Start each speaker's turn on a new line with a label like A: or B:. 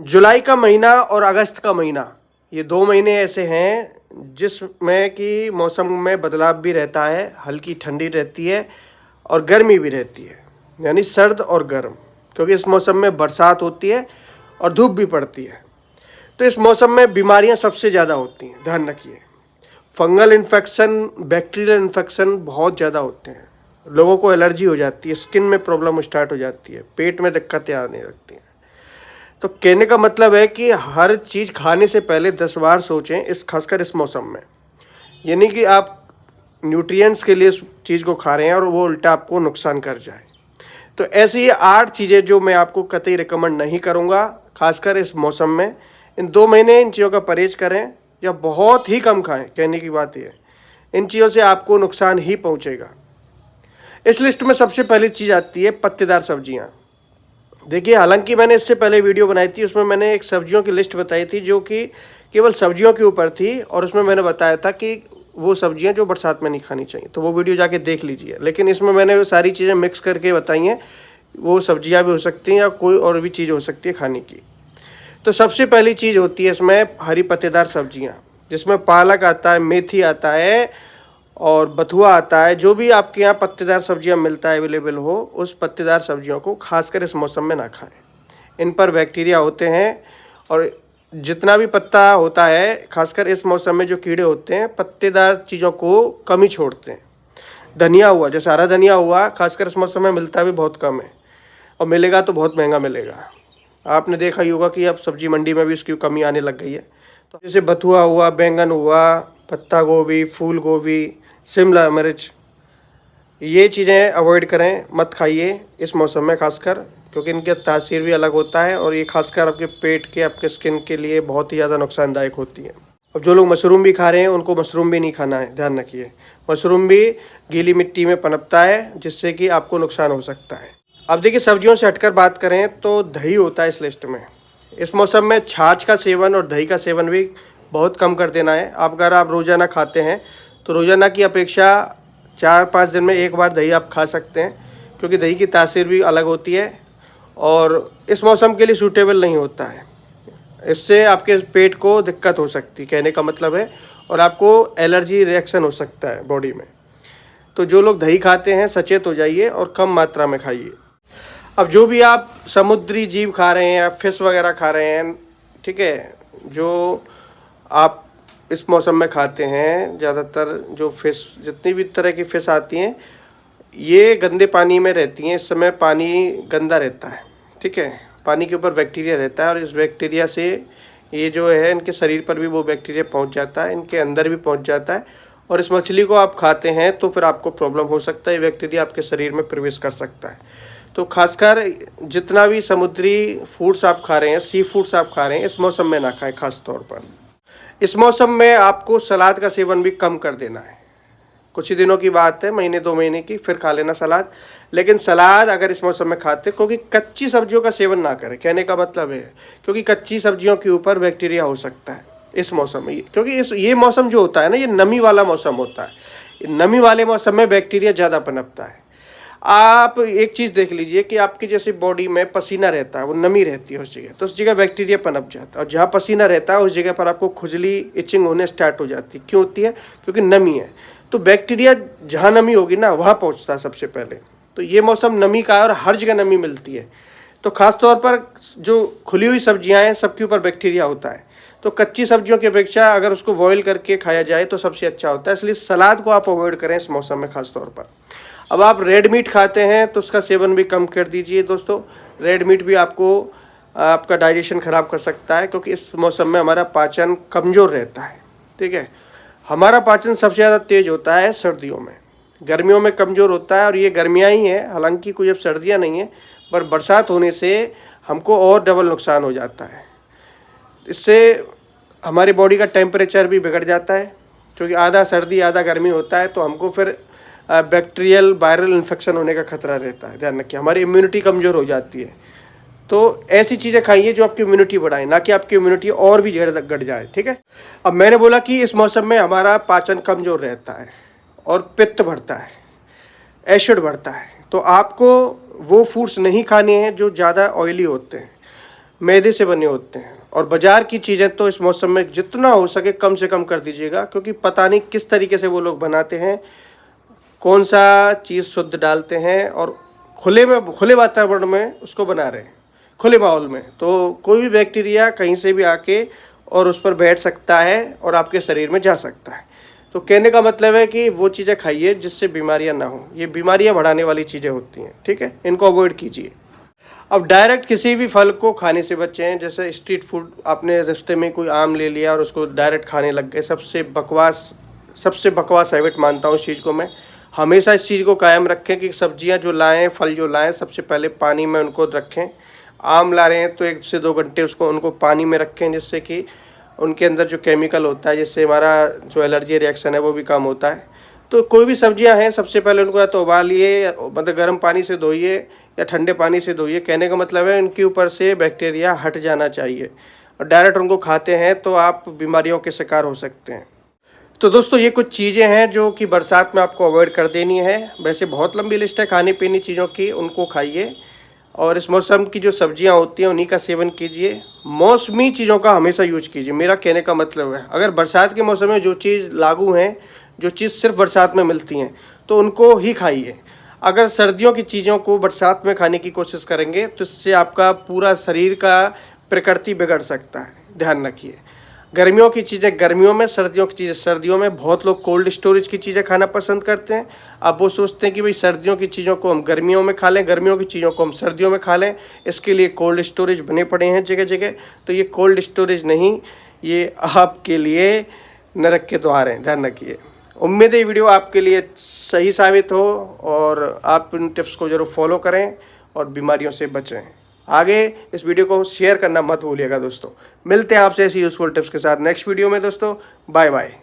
A: जुलाई का महीना और अगस्त का महीना, ये 2 महीने ऐसे हैं जिसमें कि मौसम में बदलाव भी रहता है, हल्की ठंडी रहती है और गर्मी भी रहती है, यानी सर्द और गर्म। क्योंकि इस मौसम में बरसात होती है और धूप भी पड़ती है। तो इस मौसम में बीमारियां सबसे ज़्यादा होती हैं, ध्यान रखिए। फंगल इन्फेक्शन, बैक्टीरियल इन्फेक्शन बहुत ज़्यादा होते हैं। लोगों को एलर्जी हो जाती है, स्किन में प्रॉब्लम स्टार्ट हो जाती है, पेट में दिक्कतें आने लगती हैं। तो कहने का मतलब है कि हर चीज़ खाने से पहले 10 बार सोचें, खासकर इस मौसम में। यानी कि आप न्यूट्रिएंट्स के लिए इस चीज़ को खा रहे हैं और वो उल्टा आपको नुकसान कर जाए। तो ऐसी 8 चीज़ें जो मैं आपको कतई रिकमेंड नहीं करूँगा, खासकर इस मौसम में। इन 2 महीने इन चीज़ों का परहेज करें या बहुत ही कम खाएं। कहने की बात यह है, इन चीज़ों से आपको नुकसान ही पहुँचेगा। इस लिस्ट में सबसे पहली चीज़ आती है पत्तेदार सब्जियाँ। देखिए, हालांकि मैंने इससे पहले वीडियो बनाई थी, उसमें मैंने एक सब्जियों की लिस्ट बताई थी जो कि केवल सब्जियों के ऊपर थी, और उसमें मैंने बताया था कि वो सब्जियां जो बरसात में नहीं खानी चाहिए। तो वो वीडियो जाके देख लीजिए। लेकिन इसमें मैंने सारी चीज़ें मिक्स करके बताई हैं। वो सब्जियां भी हो सकती हैं या कोई और भी चीज़ हो सकती है खाने की। तो सबसे पहली चीज़ होती है इसमें हरी पत्तेदार सब्जियाँ, जिसमें पालक आता है, मेथी आता है और बथुआ आता है। जो भी आपके यहाँ पत्तेदार सब्जियां मिलता है, अवेलेबल हो, उस पत्तेदार सब्जियों को खासकर इस मौसम में ना खाएं। इन पर बैक्टीरिया होते हैं और जितना भी पत्ता होता है, खासकर इस मौसम में जो कीड़े होते हैं, पत्तेदार चीज़ों को कम ही छोड़ते हैं। धनिया हुआ, जैसे हरा धनिया हुआ, खासकर इस मौसम में मिलता भी बहुत कम है, और मिलेगा तो बहुत महंगा मिलेगा। आपने देखा ही होगा कि अब सब्जी मंडी में भी उसकी कमी आने लग गई है। तो जैसे बथुआ हुआ, बैंगन हुआ, पत्ता गोभी, फूल गोभी, शिमला मिर्च, ये चीज़ें अवॉइड करें, मत खाइए इस मौसम में खासकर, क्योंकि इनका तासीर भी अलग होता है और ये खासकर आपके पेट के, आपके स्किन के लिए बहुत ही ज़्यादा नुकसानदायक होती है। अब जो लोग मशरूम भी खा रहे हैं, उनको मशरूम भी नहीं खाना है, ध्यान रखिए। मशरूम भी गीली मिट्टी में पनपता है, जिससे कि आपको नुकसान हो सकता है। अब देखिए, सब्जियों से हटकर बात करें तो दही होता है इस लिस्ट में। इस मौसम में छाछ का सेवन और दही का सेवन भी बहुत कम कर देना है। अगर आप रोज़ाना खाते हैं तो रोज़ाना की अपेक्षा 4-5 दिन में एक बार दही आप खा सकते हैं, क्योंकि दही की तासीर भी अलग होती है और इस मौसम के लिए सूटेबल नहीं होता है। इससे आपके पेट को दिक्कत हो सकती, कहने का मतलब है, और आपको एलर्जी रिएक्शन हो सकता है बॉडी में। तो जो लोग दही खाते हैं, सचेत हो जाइए और कम मात्रा में खाइए। अब जो भी आप समुद्री जीव खा रहे हैं या फिश वगैरह खा रहे हैं, ठीक है, जो आप इस मौसम में खाते हैं, ज़्यादातर जो फ़िश, जितनी भी तरह की फ़िश आती हैं, ये गंदे पानी में रहती हैं। इस समय पानी गंदा रहता है, ठीक है, पानी के ऊपर बैक्टीरिया रहता है और इस बैक्टीरिया से ये जो है, इनके शरीर पर भी वो बैक्टीरिया पहुंच जाता है, इनके अंदर भी पहुंच जाता है, और इस मछली को आप खाते हैं तो फिर आपको प्रॉब्लम हो सकता है, बैक्टीरिया आपके शरीर में प्रवेश कर सकता है। तो खासकर जितना भी समुद्री फूड्स आप खा रहे हैं, सी फूड्स आप खा रहे हैं, इस मौसम में ना खाएं। खास तौर पर इस मौसम में आपको सलाद का सेवन भी कम कर देना है। कुछ ही दिनों की बात है, महीने 2 महीने की, फिर खा लेना सलाद। लेकिन सलाद अगर इस मौसम में खाते, क्योंकि कच्ची सब्जियों का सेवन ना करें, कहने का मतलब है, क्योंकि कच्ची सब्जियों के ऊपर बैक्टीरिया हो सकता है इस मौसम में। क्योंकि ये मौसम जो होता है ना, ये नमी वाला मौसम होता है। नमी वाले मौसम में बैक्टीरिया ज़्यादा पनपता है। आप एक चीज़ देख लीजिए कि आपकी जैसे बॉडी में पसीना रहता है, वो नमी रहती है उस जगह, तो उस जगह बैक्टीरिया पनप जाता है, और जहाँ पसीना रहता है उस जगह पर आपको खुजली, इचिंग होने स्टार्ट हो जाती है। क्यों होती है? क्योंकि नमी है। तो बैक्टीरिया जहाँ नमी होगी ना, वहाँ पहुँचता है सबसे पहले। तो ये मौसम नमी का है और हर जगह नमी मिलती है। तो ख़ास तौर पर जो खुली हुई सब्जियाँ हैं, सबके ऊपर बैक्टीरिया होता है। तो कच्ची सब्जियों की अपेक्षा अगर उसको बॉयल करके खाया जाए तो सबसे अच्छा होता है। इसलिए सलाद को आप अवॉइड करें इस मौसम में खास तौर पर। अब आप रेड मीट खाते हैं तो उसका सेवन भी कम कर दीजिए दोस्तों। रेड मीट भी आपका डाइजेशन ख़राब कर सकता है, क्योंकि इस मौसम में हमारा पाचन कमज़ोर रहता है, ठीक है। हमारा पाचन सबसे ज़्यादा तेज़ होता है सर्दियों में, गर्मियों में कमज़ोर होता है, और ये गर्मियाँ ही हैं, हालांकि कोई अब सर्दियाँ नहीं हैं, पर बरसात होने से हमको और डबल नुकसान हो जाता है। इससे हमारी बॉडी का टेम्परेचर भी बिगड़ जाता है, क्योंकि आधा सर्दी आधा गर्मी होता है, तो हमको फिर बैक्टीरियल वायरल इन्फेक्शन होने का खतरा रहता है। ध्यान रखिए, हमारी इम्यूनिटी कमज़ोर हो जाती है। तो ऐसी चीज़ें खाइए जो आपकी इम्यूनिटी बढ़ाएं, ना कि आपकी इम्यूनिटी और भी ज़्यादा घट जाए, ठीक है। अब मैंने बोला कि इस मौसम में हमारा पाचन कमज़ोर रहता है और पित्त बढ़ता है, एसिड बढ़ता है, तो आपको वो फूड्स नहीं खाने हैं जो ज़्यादा ऑयली होते हैं। मैदे से बने होते हैं। और बाज़ार की चीज़ें तो इस मौसम में जितना हो सके कम से कम कर दीजिएगा, क्योंकि पता नहीं किस तरीके से वो लोग बनाते हैं, कौन सा चीज़ शुद्ध डालते हैं, और खुले वातावरण में उसको बना रहे हैं, खुले माहौल में। तो कोई भी बैक्टीरिया कहीं से भी आके और उस पर बैठ सकता है और आपके शरीर में जा सकता है। तो कहने का मतलब है कि वो चीज़ें खाइए जिससे बीमारियां ना हो। ये बीमारियां बढ़ाने वाली चीज़ें होती हैं, ठीक है, इनको अवॉइड कीजिए। अब डायरेक्ट किसी भी फल को खाने से बचें। जैसे स्ट्रीट फूड, आपने रास्ते में कोई आम ले लिया और उसको डायरेक्ट खाने लग गए, सबसे बकवास हैबिट मानता हूँ इस चीज़ को मैं। हमेशा इस चीज़ को कायम रखें कि सब्जियां जो लाएं, फल जो लाएं, सबसे पहले पानी में उनको रखें। आम ला रहे हैं तो 1 से 2 घंटे उनको पानी में रखें, जिससे कि उनके अंदर जो केमिकल होता है, जिससे हमारा जो एलर्जी रिएक्शन है वो भी कम होता है। तो कोई भी सब्जियां हैं, सबसे पहले उनको या तो उबालिए, मतलब गर्म पानी से धोइए या ठंडे पानी से धोइए। कहने का मतलब है उनके ऊपर से बैक्टीरिया हट जाना चाहिए। और डायरेक्ट उनको खाते हैं तो आप बीमारियों के शिकार हो सकते हैं। तो दोस्तों, ये कुछ चीज़ें हैं जो कि बरसात में आपको अवॉइड कर देनी है। वैसे बहुत लंबी लिस्ट है खाने पीने चीज़ों की, उनको खाइए। और इस मौसम की जो सब्जियां होती हैं उन्हीं का सेवन कीजिए। मौसमी चीज़ों का हमेशा यूज कीजिए, मेरा कहने का मतलब है। अगर बरसात के मौसम में जो चीज़ लागू हैं, जो चीज़ सिर्फ बरसात में मिलती हैं, तो उनको ही खाइए। अगर सर्दियों की चीज़ों को बरसात में खाने की कोशिश करेंगे तो इससे आपका पूरा शरीर का प्रकृति बिगड़ सकता है, ध्यान रखिए। गर्मियों की चीज़ें गर्मियों में, सर्दियों की चीज़ें सर्दियों में। बहुत लोग कोल्ड स्टोरेज की चीज़ें खाना पसंद करते हैं। अब वो सोचते हैं कि भाई सर्दियों की चीज़ों को हम गर्मियों में खा लें, गर्मियों की चीज़ों को हम सर्दियों में खा लें। इसके लिए कोल्ड स्टोरेज बने पड़े हैं जगह जगह। तो ये कोल्ड स्टोरेज नहीं, ये आपके लिए नरक के द्वार हैं, ध्यान रखिए। उम्मीद है ये वीडियो आपके लिए सही साबित हो और आप इन टिप्स को ज़रूर फॉलो करें और बीमारियों से बचें। आगे इस वीडियो को शेयर करना मत भूलिएगा दोस्तों। मिलते हैं आपसे ऐसी यूज़फुल टिप्स के साथ नेक्स्ट वीडियो में दोस्तों। Bye bye.